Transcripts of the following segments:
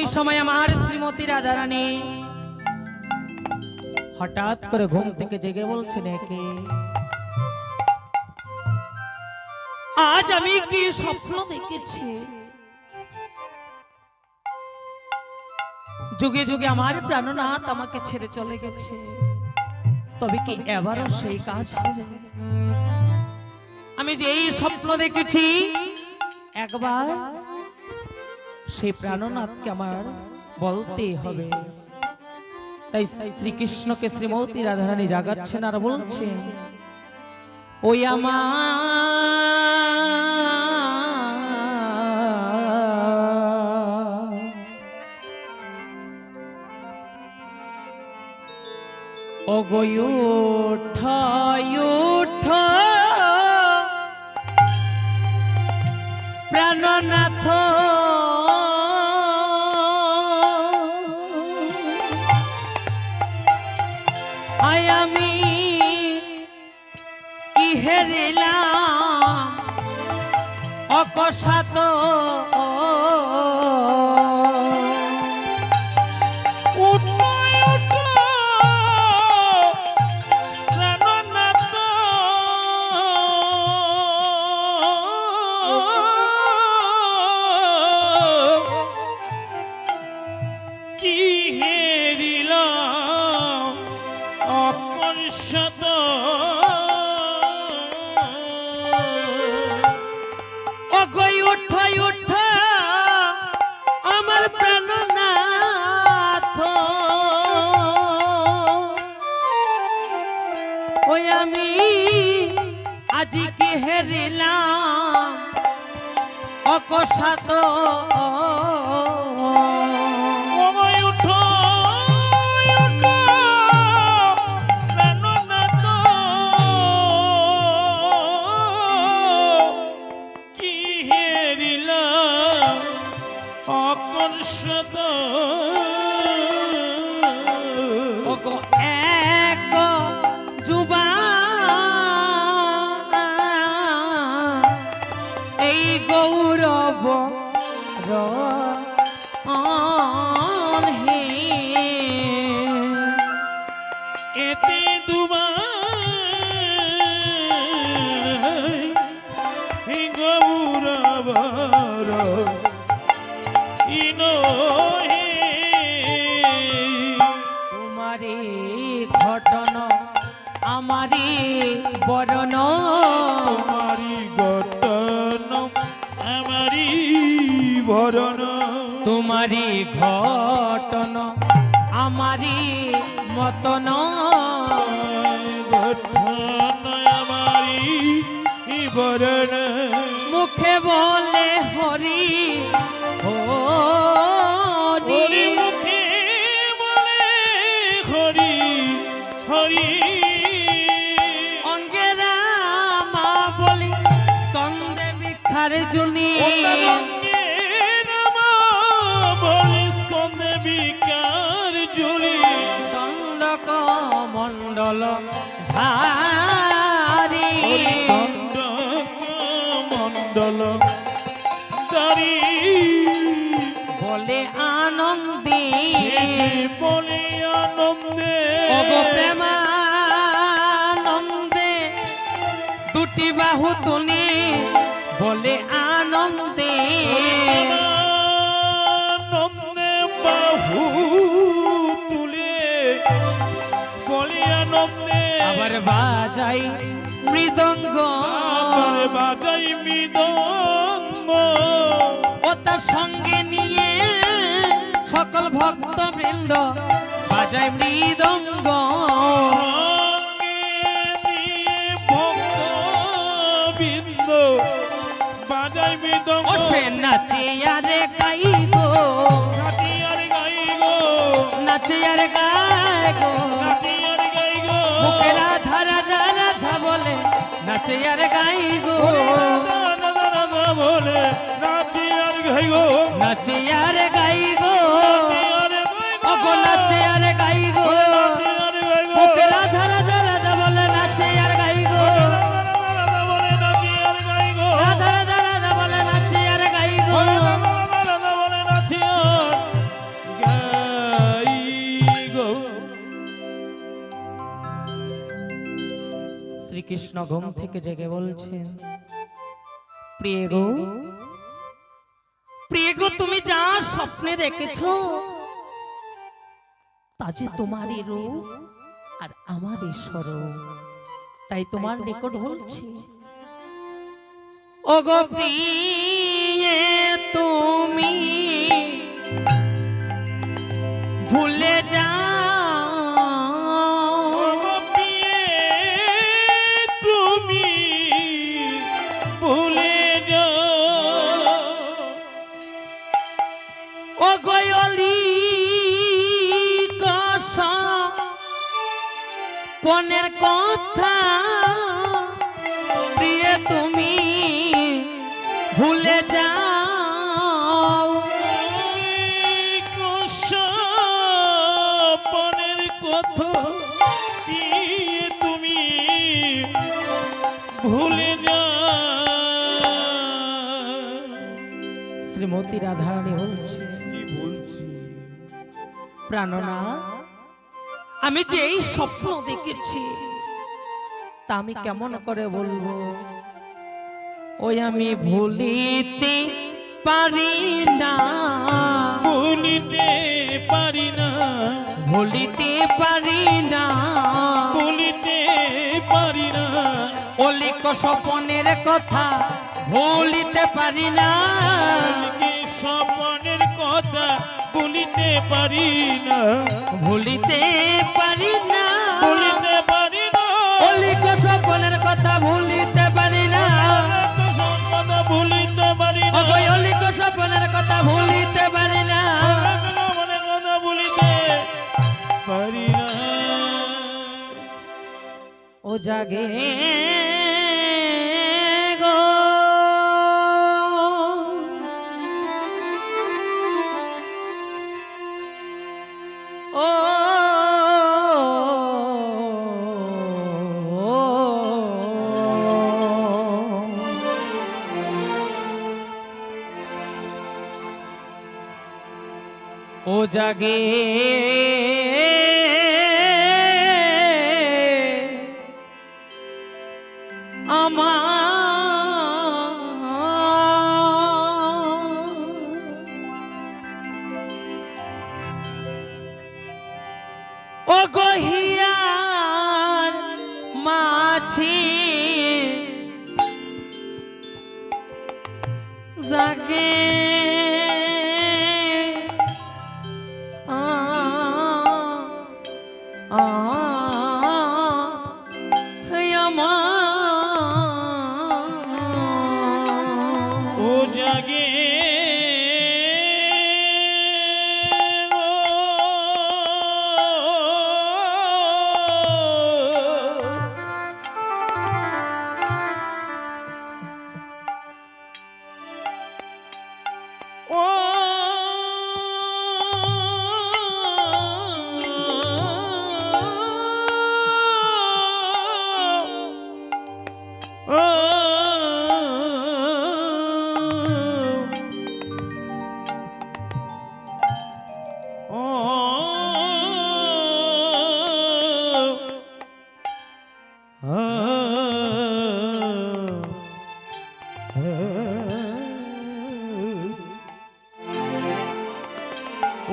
অমনি সময় আমার শ্রীমতী রাধারানী হঠাৎ করে ঘুম থেকে জেগে বলছেন, একে আজ আমি কি স্বপ্ন দেখেছি? যুগে যুগে আমার প্রাণনাথ আমাকে ছেড়ে চলে গেছে, তবে কি এবারও সেই কাজ হবে? আমি যে এই স্বপ্ন দেখেছি, একবার সেই প্রাণনাথকে আমার বলতেই হবে। তাই শ্রীকৃষ্ণকে শ্রীমতী রাধারানী জাগাচ্ছেন আর বলছেন, ওই ও গো উঠ উঠ প্রাণনাথ, আয় আমি কি হেরিলাম অকস্মাৎ, ওই আমি আজি কি হেরিলাম অকস্মাৎ, কি হেরিলাম অকস্মাৎ, এক যুবা এই গৌরব হে এতে দুবা গৌরব ইনো হে তোমারি ঘটন আমারি বরণ, তোমারি গঠন আমারি ভরণ, তোমারি ঘটন আমারি মতন, গঠন আমারি ভরণ, মুখে বলে হরি হরি, মুখে বলে হরি হরি, অঙ্গেরা মা বলি স্কন্দে বিখার জুনি, স্কন্দে বিকার জুলি, দণ্ডক মণ্ডল ধারি, মণ্ডল দারি, বলে আনন্দে বলে আনন্দে, প্রেমানন্দে দুটি বাহু তুলি বলে আনন্দে, আনন্দে বাহু তুলে বলে আনন্দে, আবার বাজাই মৃদঙ্গ, আবার বাজাই মৃদঙ্গ, ও তার সঙ্গে নিয়ে সকল ভক্ত বৃন্দ বাজায় মৃদঙ্গ, বাজাই মৃদঙ্গ, ও সে নাচে আরে গাই গো, নাচি আর গাই গো, নাচে আরে গাই গো, নাচি আর গাই গো, মুখে রাধা রাধা রাধা বলে নাচে আরে গাই গো, বলে নাচি আর গাই গো, নাচে আরে গাই গো, ও গো নাচে আরে গাই গো, মুখে রাধা রাধা রাধা বলে নাচে আর গাই গো, রাধা রাধা রাধা বলে নাচে আর গাই গো, শ্রীকৃষ্ণ ঘুম থেকে জেগে বলছেন, প্রিয় গো, প্রিয় গো, তুমি যা স্বপ্নে দেখেছো তা যে তোমারই রূপ আর আমারই স্বরূপ, তাই তোমার নিকট বলছি, ও গো প্রিয়ে তুমি ভুলে যাও, তুমি ভুলে যাও, ও গয়লি কসা পনের কথা প্রিয়ে তুমি ভুলে যাও, পনের কথা দিয়ে তুমি ভুলে যাও। শ্রীমতী রাধারানী বলছে, কি বলছি প্রাণনা, আমি যে এই স্বপ্ন দেখেছি তা আমি কেমন করে বলবো, ওই আমি ভুলিতে পারি না, ভুলিতে পারি না, ভুলিতে পারি না, ভুলিতে পারি না, অলিক স্বপনের কথা ভুলিতে পারি না, স্বপনের কথা ভুলিতে পারি না, ভুলিতে পারি না, ভুলিতে পারি না, অলিক স্বপনের কথা ভুলিতে পারি না, কথা ভুলিতে পারি না, অলিক স্বপনের কথা ভুলিতে পারি না, মনে কথা ভুলিতে পারি না। ও জাগে গো, ও ও জাগে ও গহিয়ার মাছি জাগে ও জাগে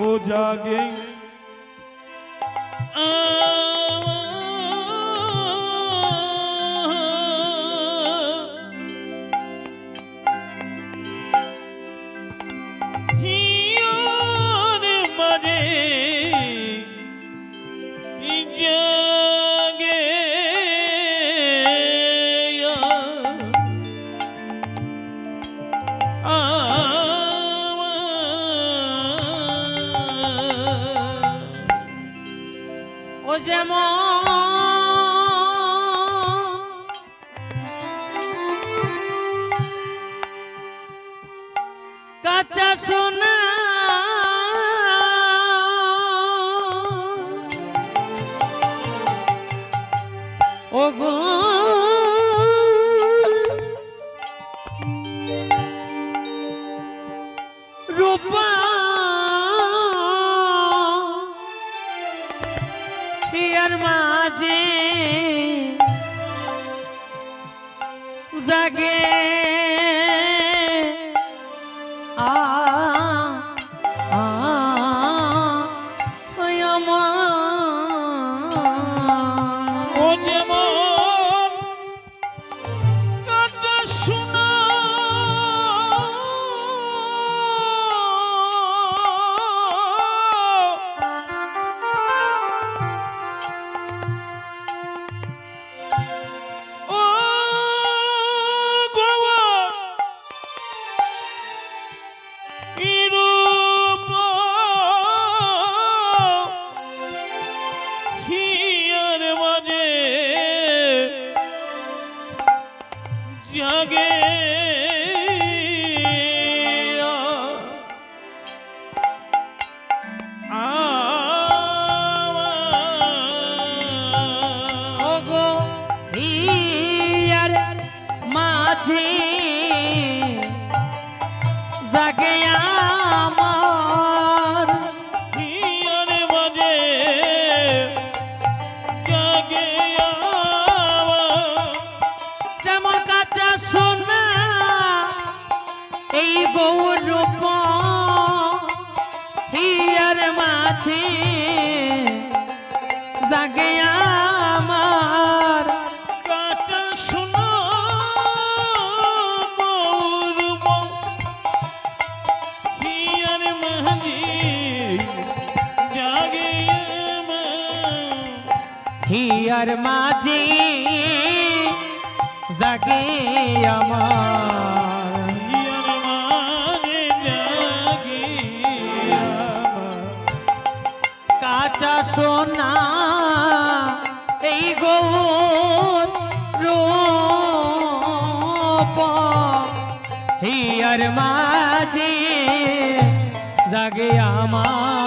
ও জাগে হিয়ার মাঝে জাগে ও যেমন কাঁচা সোনা ও গো রূপা হিয়ার মাঝে জাগে আ আ ও যেমন কাটা শোনা ও গোয়া ইরূপ হিয়ার মাঝে জাগে ওগো হিয়ার মাঝে জাগে আমার হিয়ার মাঝে জাগে যেমন কাঁচা সোনা এই গৌরূপ হিয়ার মাঝে জাগে আমার কাটা শোনা গৌরব হিয়ার মাঝে জাগে হিয়ার মাঝে জাগে আমার হিয়ার মাঝে জাগে কাঁচা সোনা এই গৌর রূপ হিয়ার মাঝে জাগে আমার